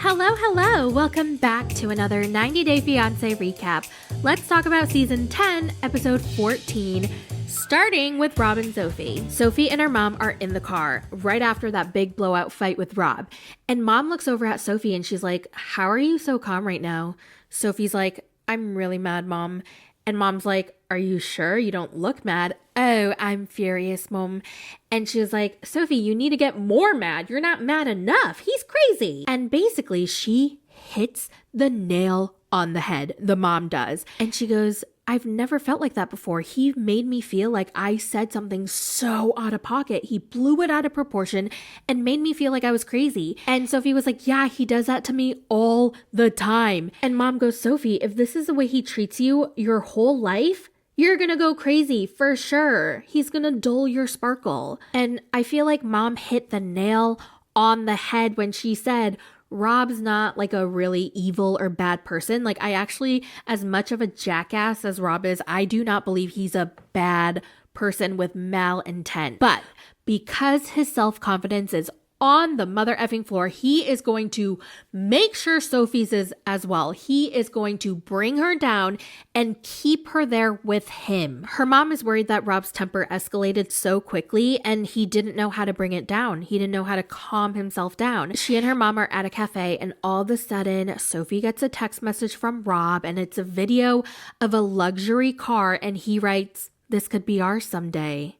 Hello! Welcome back to another 90 Day Fiancé recap. Let's talk about Season 10, Episode 14, starting with Rob and Sophie. Sophie and her mom are in the car right after that big blowout fight with Rob. And mom looks over at Sophie and she's like, "How are you so calm right now?" Sophie's like, "I'm really mad, Mom." And mom's like, "Are you sure? You don't look mad." "Oh, I'm furious, Mom." And she was like, "Sophie, you need to get more mad. You're not mad enough. He's crazy." And basically, she hits the nail on the head. The mom does. And she goes, "I've never felt like that before. He made me feel like I said something so out of pocket. He blew it out of proportion and made me feel like I was crazy." And Sophie was like, "Yeah, he does that to me all the time." And mom goes, "Sophie, if this is the way he treats you your whole life, you're gonna go crazy for sure. He's gonna dull your sparkle." And I feel like mom hit the nail on the head when she said, Rob's not like a really evil or bad person. Like, I actually, as much of a jackass as Rob is, I do not believe he's a bad person with malintent. But because his self-confidence is on the mother effing floor, he is going to make sure Sophie's is as well. He is going to bring her down and keep her there with him. Her mom is worried that Rob's temper escalated so quickly and he didn't know how to bring it down. He didn't know how to calm himself down. She and her mom are at a cafe and all of a sudden Sophie gets a text message from Rob and it's a video of a luxury car and he writes, "This could be ours someday."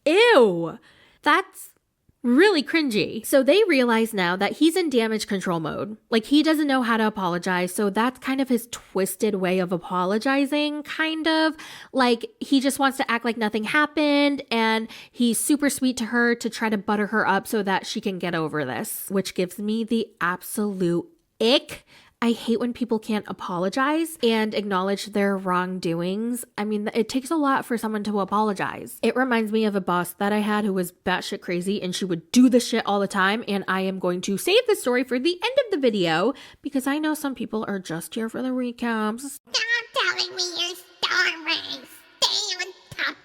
Ew! That's really cringy. So they realize now that he's in damage control mode. Like, he doesn't know how to apologize. So that's kind of his twisted way of apologizing, kind of. Like, he just wants to act like nothing happened and he's super sweet to her to try to butter her up so that she can get over this, which gives me the absolute ick. I hate when people can't apologize and acknowledge their wrongdoings. I mean, it takes a lot for someone to apologize. It reminds me of a boss that I had who was batshit crazy and she would do this shit all the time. And I am going to save the story for the end of the video because I know some people are just here for the recaps. Stop telling me your stories. Stay on topic.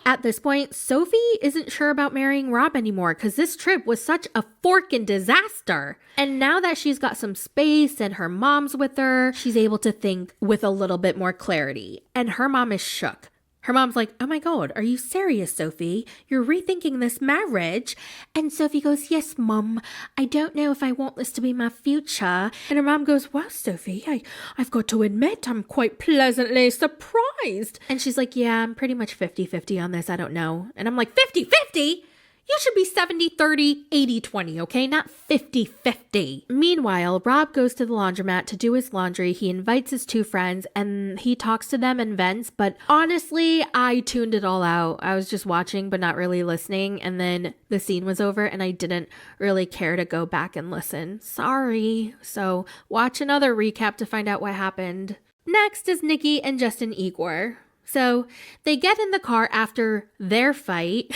At this point, Sophie isn't sure about marrying Rob anymore because this trip was such a forking disaster. And now that she's got some space and her mom's with her, she's able to think with a little bit more clarity. And her mom is shook. Her mom's like, "Oh my God, are you serious, Sophie? You're rethinking this marriage?" And Sophie goes, "Yes, Mom. I don't know if I want this to be my future." And her mom goes, "Wow, Sophie, I've got to admit I'm quite pleasantly surprised." And she's like, "Yeah, I'm pretty much 50-50 on this. I don't know." And I'm like, 50-50? You should be 70-30, 80-20, okay? Not 50-50. Meanwhile, Rob goes to the laundromat to do his laundry. He invites his two friends and he talks to them and vents. But honestly, I tuned it all out. I was just watching but not really listening. And then the scene was over and I didn't really care to go back and listen. Sorry. So watch another recap to find out what happened. Next is Nikki and Justin Igor. So they get in the car after their fight.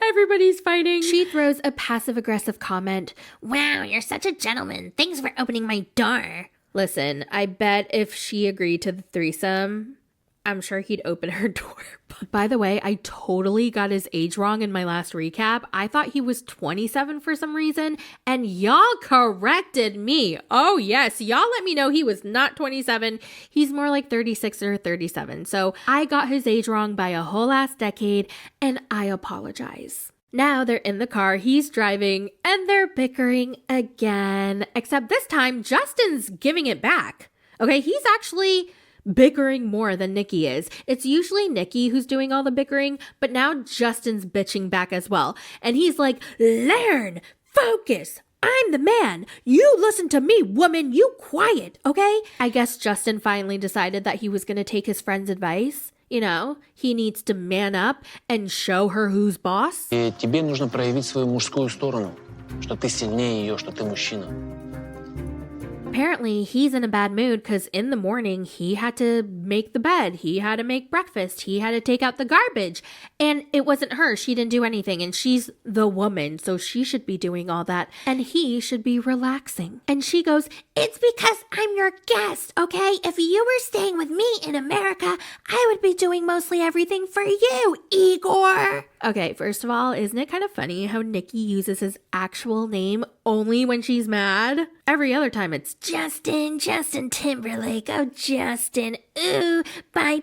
Everybody's fighting. She throws a passive-aggressive comment. "Wow, you're such a gentleman. Thanks for opening my door." Listen, I bet if she agreed to the threesome, I'm sure he'd open her door. By the way, I totally got his age wrong in my last recap. I thought he was 27 for some reason, and y'all corrected me. Oh yes, y'all let me know he was not 27. He's more like 36 or 37. So I got his age wrong by a whole ass decade, and I apologize. Now they're in the car, he's driving, and they're bickering again. Except this time, Justin's giving it back. Okay, he's actually bickering more than Nikki is. It's usually Nikki who's doing all the bickering, but now Justin's bitching back as well. And he's like, "Learn, focus. I'm the man. You listen to me, woman. You quiet, okay?" I guess Justin finally decided that he was going to take his friend's advice. You know, he needs to man up and show her who's boss. И тебе нужно проявить свою мужскую сторону, что ты сильнее ее, что ты мужчина. Apparently, he's in a bad mood because in the morning, he had to make the bed. He had to make breakfast. He had to take out the garbage. And it wasn't her. She didn't do anything. And she's the woman, so she should be doing all that. And he should be relaxing. And she goes, It's because I'm your guest, okay? If you were staying with me in America, I would be doing mostly everything for you, Igor. okay, first of all, isn't it kind of funny how Nikki uses his actual name only when she's mad? Every other time it's Justin Timberlake. Oh, Justin. Ooh, bye.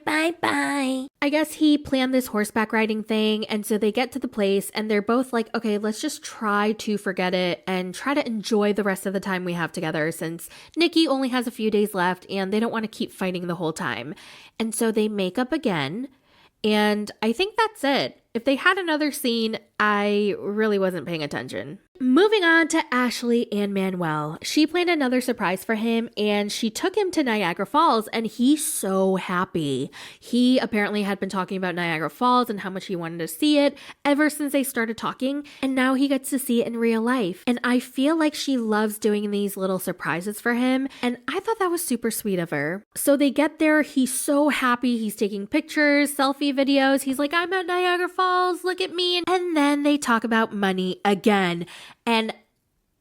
I guess he planned this horseback riding thing, and so they get to the place and they're both like, okay, let's just try to forget it and try to enjoy the rest of the time we have together since Nikki only has a few days left and they don't want to keep fighting the whole time. And so they make up again, and I think that's it. If they had another scene, I really wasn't paying attention. Moving on to Ashley and Manuel. She planned another surprise for him and she took him to Niagara Falls, and he's so happy. He apparently had been talking about Niagara Falls and how much he wanted to see it ever since they started talking, and now he gets to see it in real life. And I feel like she loves doing these little surprises for him, and I thought that was super sweet of her. So they get there, he's so happy, he's taking pictures, selfie videos, he's like, I'm at Niagara Falls, look at me. And then they talk about money again. And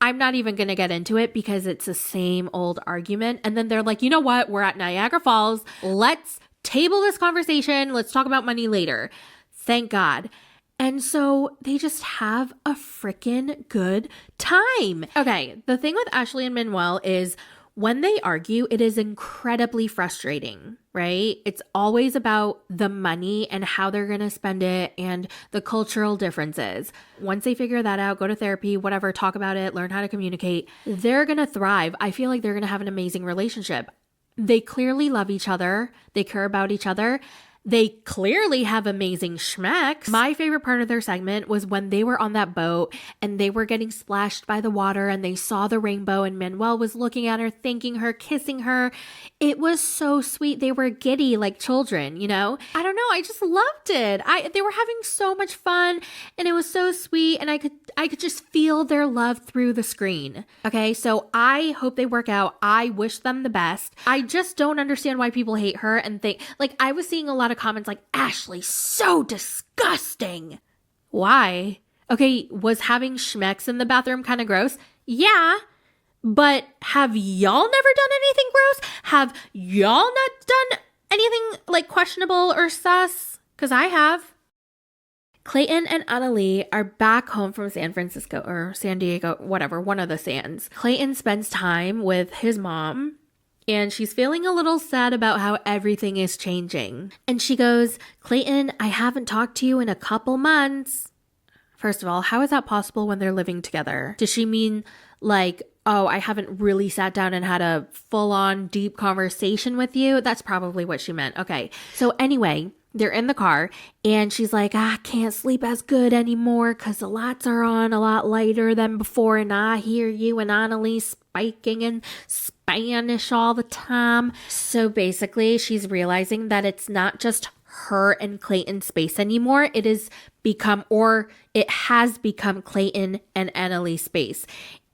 I'm not even going to get into it because it's the same old argument. And then they're like, you know what? We're at Niagara Falls. Let's table this conversation. Let's talk about money later. Thank God. And so they just have a freaking good time. Okay, the thing with Ashley and Manuel is when they argue, it is incredibly frustrating, right? It's always about the money and how they're going to spend it and the cultural differences. Once they figure that out, go to therapy, whatever, talk about it, learn how to communicate, they're going to thrive. I feel like they're going to have an amazing relationship. They clearly love each other. They care about each other. They clearly have amazing schmecks. My favorite part of their segment was when they were on that boat and they were getting splashed by the water and they saw the rainbow and Manuel was looking at her, thanking her, kissing her. It was so sweet. They were giddy like children, you know? I don't know. I just loved it. They were having so much fun and it was so sweet, and I could just feel their love through the screen. Okay, so I hope they work out. I wish them the best. I just don't understand why people hate her and think, like, I was seeing a lot of comments like, Ashley, so disgusting. Why? Okay, was having schmecks in the bathroom kind of gross? Yeah, but have y'all never done anything gross? Have y'all not done anything like questionable or sus? Because I have. Clayton and Anali are back home from San Francisco or San Diego, whatever, one of the Sands. Clayton spends time with his mom, and she's feeling a little sad about how everything is changing. And she goes, Clayton, I haven't talked to you in a couple months. First of all, how is that possible when they're living together? Does she mean like, oh, I haven't really sat down and had a full-on deep conversation with you? That's probably what she meant. Okay. So anyway, they're in the car and she's like, I can't sleep as good anymore because the lights are on a lot later than before. And I hear you and Anali spiking in Spanish all the time. So basically she's realizing that it's not just her and Clayton's space anymore. It has become Clayton and Anali's space.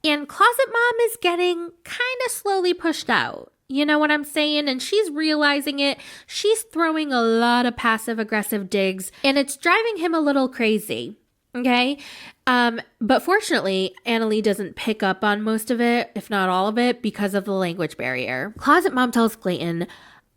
And Closet Mom is getting kind of slowly pushed out. You know what I'm saying? And she's realizing it. She's throwing a lot of passive aggressive digs and it's driving him a little crazy. Okay. But fortunately, Anali doesn't pick up on most of it, if not all of it, because of the language barrier. Closet Mom tells Clayton,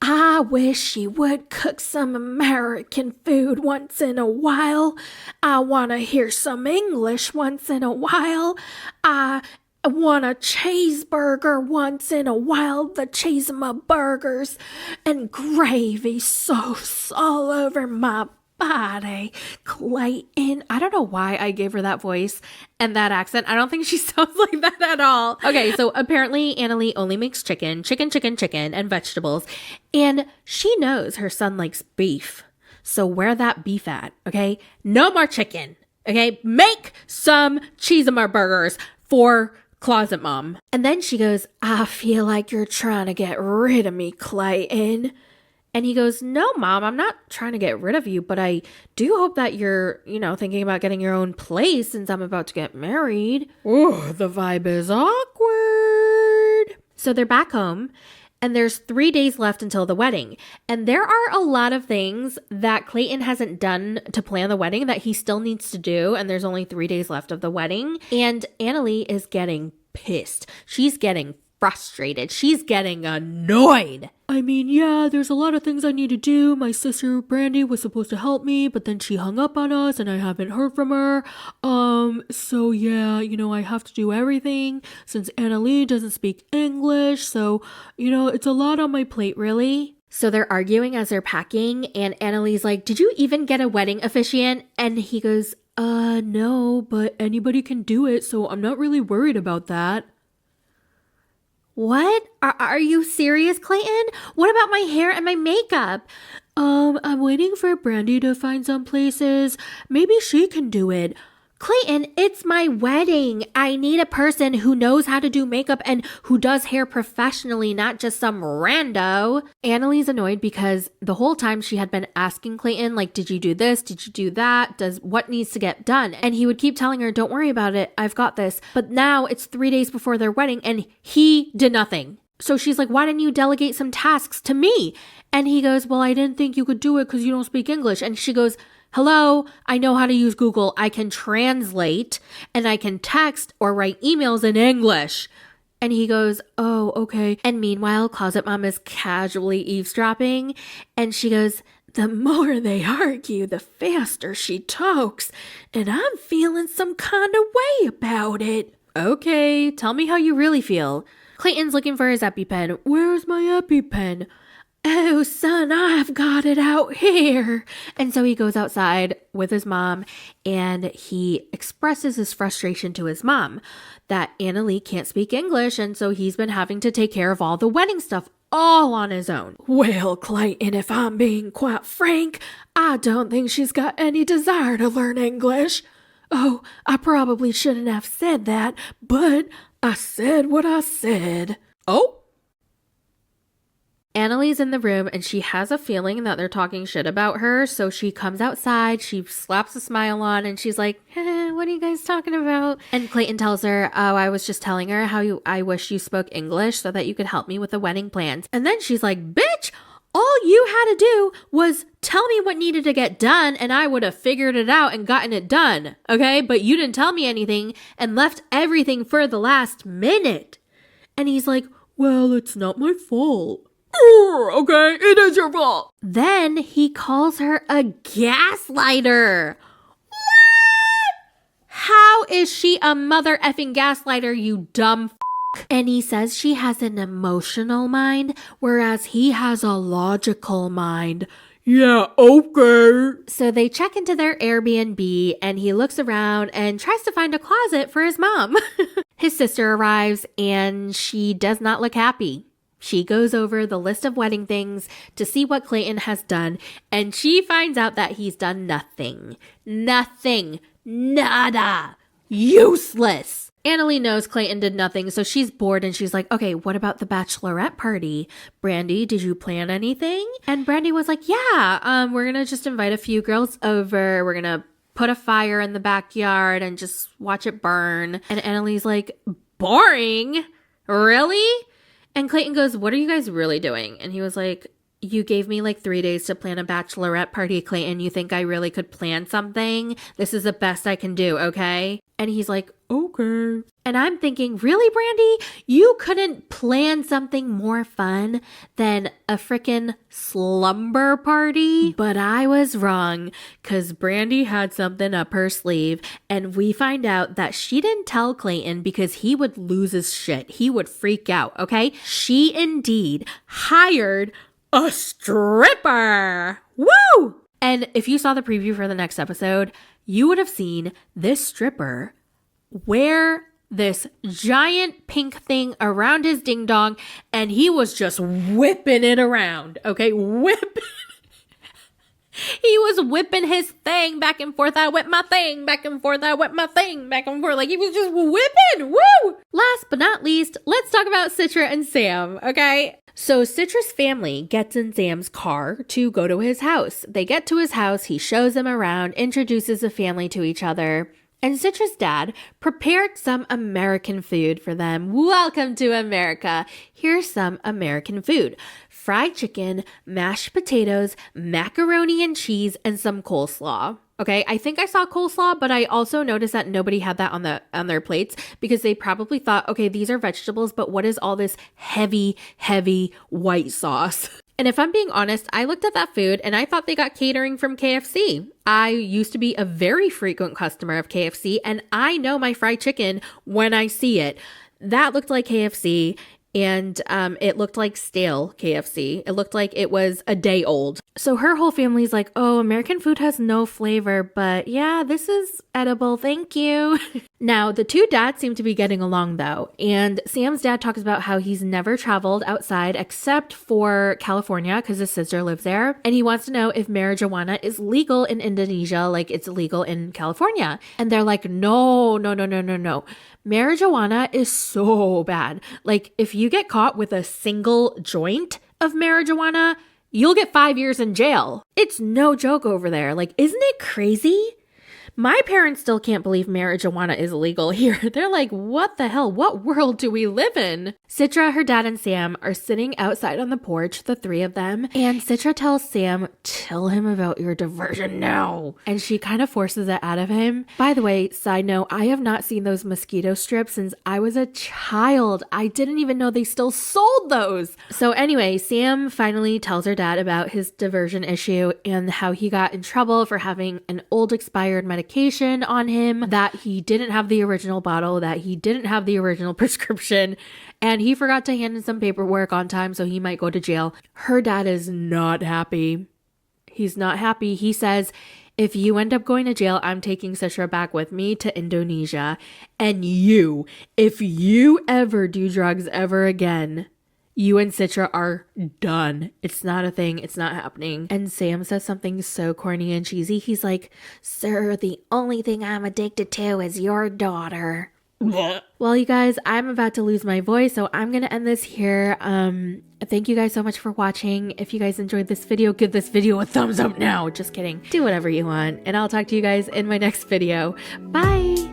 I wish she would cook some American food once in a while. I want to hear some English once in a while. I want a cheeseburger once in a while, the cheese of my burgers, and gravy sauce all over my body. Clayton. I don't know why I gave her that voice and that accent. I don't think she sounds like that at all. Okay, so apparently Anali only makes chicken, and vegetables, and she knows her son likes beef. So where that beef at, okay? No more chicken, okay? Make some cheeseburgers for Closet Mom. And then she goes, I feel like you're trying to get rid of me, Clayton. And he goes, no, Mom, I'm not trying to get rid of you, but I do hope that you're, thinking about getting your own place since I'm about to get married. Oh, the vibe is awkward. So they're back home and there's 3 days left until the wedding. And there are a lot of things that Clayton hasn't done to plan the wedding that he still needs to do, and there's only 3 days left of the wedding. And Anali is getting pissed. She's getting frustrated. She's getting annoyed. I mean, yeah, there's a lot of things I need to do. My sister Brandy was supposed to help me, but then she hung up on us and I haven't heard from her. So yeah, I have to do everything since Anali doesn't speak English. So, it's a lot on my plate, really. So they're arguing as they're packing, and Anali's like, did you even get a wedding officiant? And he goes, no, but anybody can do it, so I'm not really worried about that. What? Are you serious, Clayton? What about my hair and my makeup? I'm waiting for Brandy to find some places. Maybe she can do it. Clayton, it's my wedding. I need a person who knows how to do makeup and who does hair professionally, not just some rando. Anali's annoyed because the whole time she had been asking Clayton, like, did you do this? Did you do that? What needs to get done? And he would keep telling her, don't worry about it. I've got this. But now it's 3 days before their wedding and he did nothing. So she's like, why didn't you delegate some tasks to me? And he goes, well, I didn't think you could do it because you don't speak English. And she goes, hello, I know how to use Google. I can translate and I can text or write emails in English. And he goes, oh, okay. And meanwhile, Closet Mom is casually eavesdropping. And she goes, the more they argue, the faster she talks. And I'm feeling some kind of way about it. Okay, tell me how you really feel. Clayton's looking for his EpiPen. Where's my EpiPen? Oh, son, I've got it out here. And so he goes outside with his mom and he expresses his frustration to his mom that Anali can't speak English. And so he's been having to take care of all the wedding stuff all on his own. Well, Clayton, if I'm being quite frank, I don't think she's got any desire to learn English. Oh, I probably shouldn't have said that, but I said what I said. Oh? Anali's in the room and she has a feeling that they're talking shit about her. So she comes outside, she slaps a smile on and she's like, what are you guys talking about? And Clayton tells her, oh, I was just telling her how I wish you spoke English so that you could help me with the wedding plans. And then she's like, bitch, all you had to do was tell me what needed to get done and I would have figured it out and gotten it done. Okay, but you didn't tell me anything and left everything for the last minute. And he's like, well, it's not my fault. Okay, it is your fault. Then he calls her a gaslighter. What? How is she a mother effing gaslighter, you dumb f***? And he says she has an emotional mind, whereas he has a logical mind. Yeah, okay. So they check into their Airbnb and he looks around and tries to find a closet for his mom. His sister arrives and she does not look happy. She goes over the list of wedding things to see what Clayton has done, and she finds out that he's done nothing. Nothing. Nada. Useless. Anali knows Clayton did nothing, so she's bored and she's like, okay, what about the bachelorette party? Brandy, did you plan anything? And Brandy was like, yeah, we're gonna just invite a few girls over. We're gonna put a fire in the backyard and just watch it burn. And Anali's like, boring? Really? And Clayton goes, what are you guys really doing? And he was like, you gave me like 3 days to plan a bachelorette party, Clayton. You think I really could plan something? This is the best I can do, okay? And he's like, okay. And I'm thinking, really, Brandy? You couldn't plan something more fun than a frickin' slumber party? But I was wrong, because Brandy had something up her sleeve, and we find out that she didn't tell Clayton because he would lose his shit. He would freak out, okay? She indeed hired a stripper. Woo! And if you saw the preview for the next episode, you would have seen this stripper wear this giant pink thing around his ding dong, and he was just whipping it around, okay? Whipping. He was whipping his thing back and forth. I whip my thing back and forth. I whip my thing back and forth. Like, he was just whipping. Woo! Last but not least, let's talk about Citra and Sam, okay? So Citra's family gets in Sam's car to go to his house. They get to his house. He shows them around, introduces the family to each other. And Citra's dad prepared some American food for them. Welcome to America. Here's some American food. Fried chicken, mashed potatoes, macaroni and cheese, and some coleslaw. Okay, I think I saw coleslaw, but I also noticed that nobody had that on their plates because they probably thought, okay, these are vegetables, but what is all this heavy white sauce? And if I'm being honest, I looked at that food and I thought they got catering from KFC. I used to be a very frequent customer of KFC and I know my fried chicken when I see it. That looked like KFC. And it looked like stale KFC. It looked like it was a day old. So her whole family's like, oh, American food has no flavor, but yeah, this is edible. Thank you. Now, the two dads seem to be getting along though. And Sam's dad talks about how he's never traveled outside except for California because his sister lives there. And he wants to know if marijuana is legal in Indonesia like it's illegal in California. And they're like, no. Marijuana is so bad. Like, if you get caught with a single joint of marijuana, you'll get 5 years in jail. It's no joke over there. Like, isn't it crazy? My parents still can't believe marijuana is illegal here. They're like, what the hell? What world do we live in? Citra, her dad, and Sam are sitting outside on the porch, the three of them. And Citra tells Sam, tell him about your diversion now. And she kind of forces it out of him. By the way, side note, I have not seen those mosquito strips since I was a child. I didn't even know they still sold those. So anyway, Sam finally tells her dad about his diversion issue and how he got in trouble for having an old expired medication on him, that he didn't have the original bottle, that he didn't have the original prescription, and he forgot to hand in some paperwork on time, so he might go to jail. Her dad is not happy. He's not happy. He says, if you end up going to jail, I'm taking Citra back with me to Indonesia. And if you ever do drugs ever again, you and Citra are done. It's not a thing. It's not happening. And Sam says something so corny and cheesy. He's like, sir, the only thing I'm addicted to is your daughter. Well, you guys, I'm about to lose my voice, so I'm going to end this here. Thank you guys so much for watching. If you guys enjoyed this video, give this video a thumbs up now. Just kidding. Do whatever you want. And I'll talk to you guys in my next video. Bye.